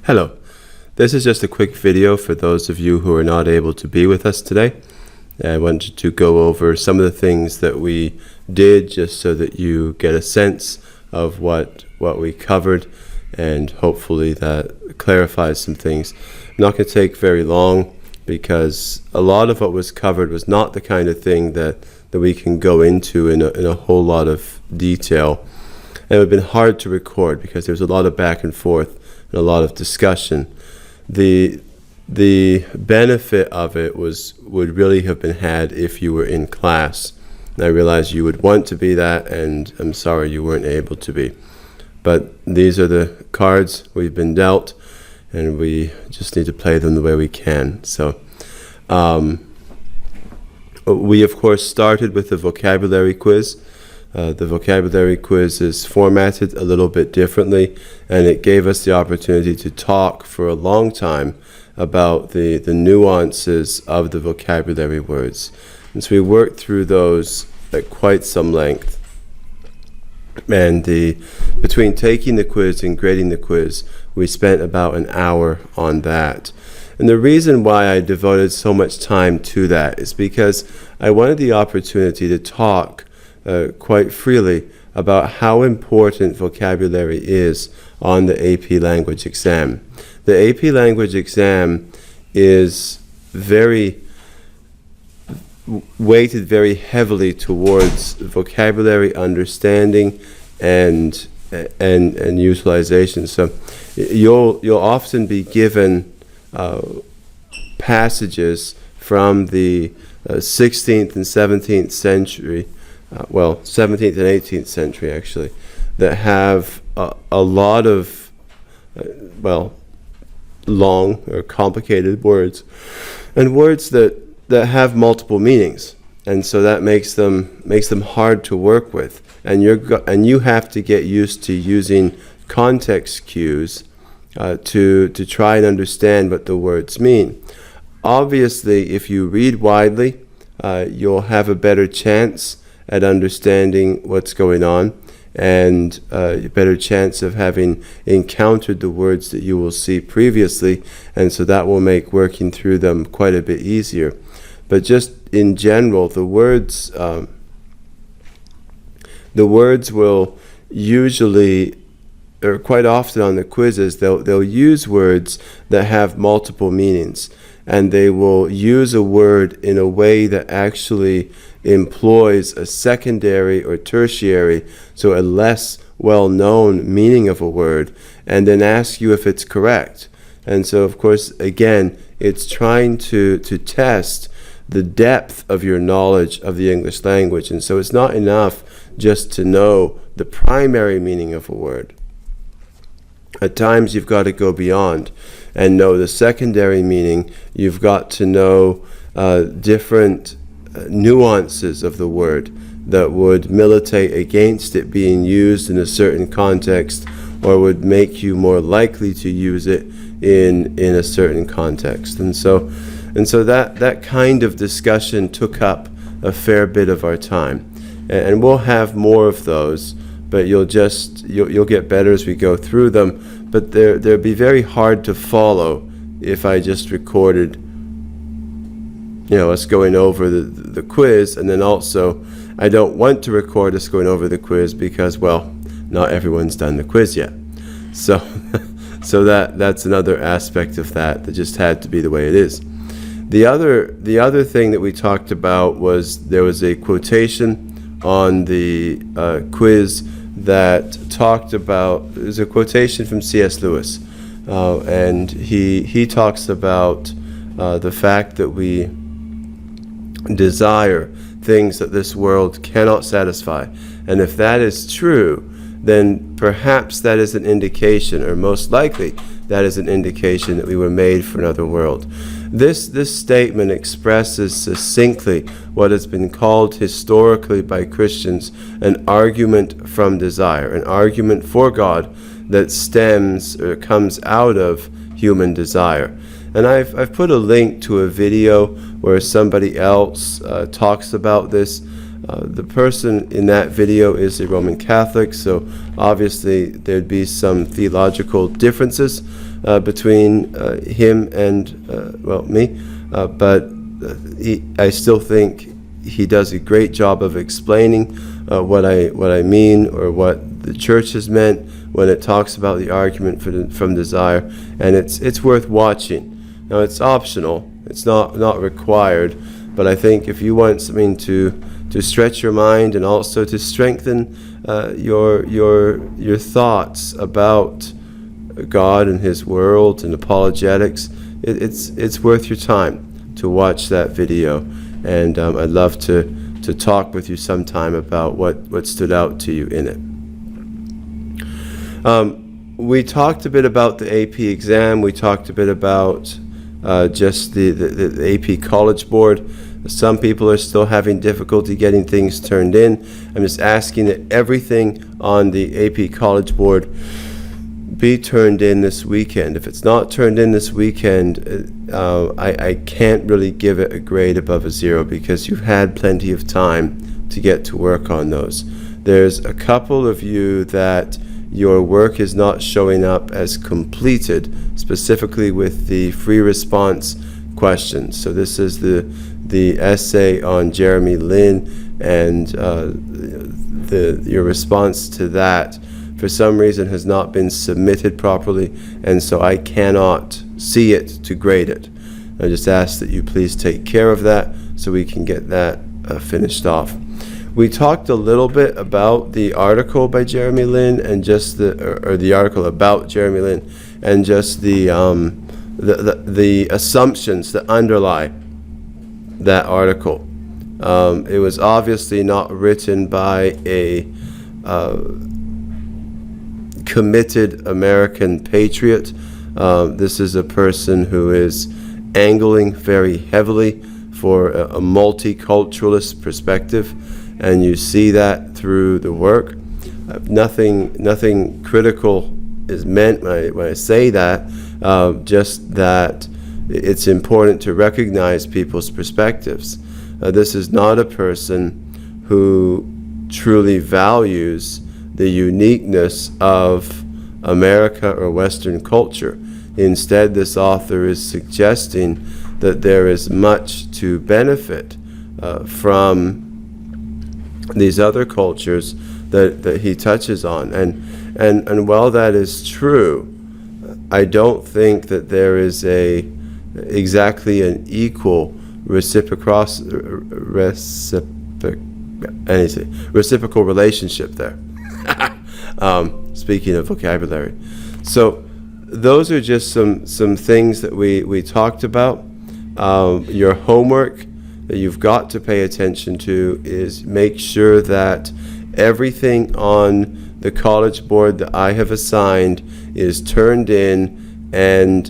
Hello, this is just a quick video for those of you who are not able to be with us today. I wanted to go over some of the things that we did just so that you get a sense of what we covered, and hopefully that clarifies some things. I'm not going to take very long because a lot of what was covered was not the kind of thing that we can go into in a whole lot of detail. And it would have been hard to record because there was a lot of back and forth and a lot of discussion. The benefit of it would really have been had if you were in class. And I realize you would want to be that, and I'm sorry you weren't able to be. But these are the cards we've been dealt, and we just need to play them the way we can. So we of course started with the vocabulary quiz. The vocabulary quiz is formatted a little bit differently, and it gave us the opportunity to talk for a long time about the nuances of the vocabulary words. And so we worked through those at quite some length. And between taking the quiz and grading the quiz, we spent about an hour on that. And the reason why I devoted so much time to that is because I wanted the opportunity to talk quite freely about how important vocabulary is on the AP language exam. The AP language exam is weighted very heavily towards vocabulary understanding and utilization. So you'll often be given passages from the 16th and 17th century, 17th and 18th century actually, that have a lot of long or complicated words, and words that have multiple meanings, and so that makes them hard to work with, and you have to get used to using context cues to try and understand what the words mean. Obviously, if you read widely, you'll have a better chance at understanding what's going on, and a better chance of having encountered the words that you will see previously, and so that will make working through them quite a bit easier. But just in general, the words will usually, or quite often on the quizzes, they'll use words that have multiple meanings, and they will use a word in a way that actually employs a secondary or tertiary, so a less well-known meaning of a word, and then ask you if it's correct. And so, of course, again, it's trying to test the depth of your knowledge of the English language. And so it's not enough just to know the primary meaning of a word. At times you've got to go beyond and know the secondary meaning. You've got to know different nuances of the word that would militate against it being used in a certain context, or would make you more likely to use it in a certain context. And so that kind of discussion took up a fair bit of our time, and we'll have more of those, but you'll get better as we go through them. But they'll be very hard to follow if I just recorded us going over the quiz, and then also I don't want to record us going over the quiz because, not everyone's done the quiz yet. So that's another aspect of that just had to be the way it is. The other thing that we talked about was there was a quotation on the quiz that talked about, there's a quotation from C.S. Lewis, and he talks about the fact that we desire things that this world cannot satisfy. And if that is true, then perhaps that is an indication, or most likely that is an indication, that we were made for another world. This statement expresses succinctly what has been called historically by Christians an argument from desire, an argument for God that stems or comes out of human desire. And I've put a link to a video where somebody else talks about this. The person in that video is a Roman Catholic, so obviously there'd be some theological differences between him and, me, but I still think he does a great job of explaining what I mean, or what the church has meant when it talks about the argument from desire, and it's worth watching. Now, it's optional; it's not required, but I think if you want something to stretch your mind and also to strengthen your thoughts about God and His world and apologetics, it's worth your time to watch that video. And I'd love to talk with you sometime about what stood out to you in it. We talked a bit about the AP exam. We talked a bit about just the AP College Board. Some people are still having difficulty getting things turned in. I'm just asking that everything on the AP College Board be turned in this weekend. If it's not turned in this weekend, I can't really give it a grade above a 0, because you've had plenty of time to get to work on those. There's a couple of you that your work is not showing up as completed, specifically with the free response questions. So this is the essay on Jeremy Lin, and your response to that for some reason has not been submitted properly, and so I cannot see it to grade it. I just ask that you please take care of that so we can get that finished off. We talked a little bit about the article by Jeremy Lin, and just the article about Jeremy Lin, and just the assumptions that underlie that article. It was obviously not written by a committed American patriot. This is a person who is angling very heavily for a multiculturalist perspective, and you see that through the work. Nothing critical is meant when I say that, just that it's important to recognize people's perspectives. This is not a person who truly values the uniqueness of America or Western culture. Instead, this author is suggesting that there is much to benefit from these other cultures that he touches on. And while that is true, I don't think that there is exactly an equal reciprocal relationship there. Speaking of vocabulary. So those are just some things that we talked about. Your homework that you've got to pay attention to is make sure that everything on the College Board that I have assigned is turned in and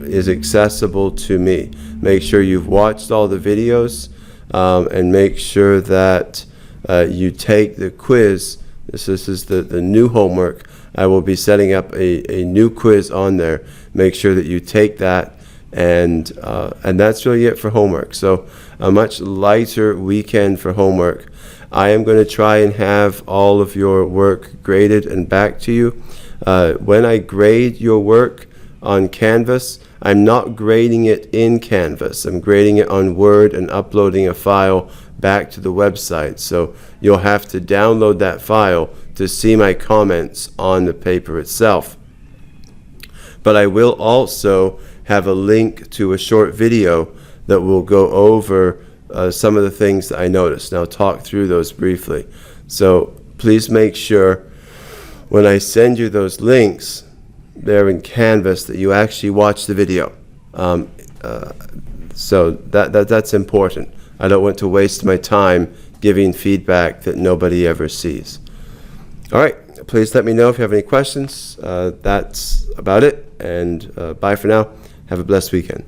is accessible to me. Make sure you've watched all the videos, and make sure that you take the quiz. This is the new homework. I will be setting up a new quiz on there. Make sure that you take that, and that's really it for homework. So a much lighter weekend for homework. I am going to try and have all of your work graded and back to you. When I grade your work on Canvas, I'm not grading it in Canvas. I'm grading it on Word and uploading a file back to the website. So you'll have to download that file to see my comments on the paper itself. But I will also have a link to a short video that will go over some of the things that I noticed. And I'll talk through those briefly. So please make sure when I send you those links there in Canvas that you actually watch the video. So that's important. I don't want to waste my time giving feedback that nobody ever sees. All right, please let me know if you have any questions. That's about it, and bye for now. Have a blessed weekend.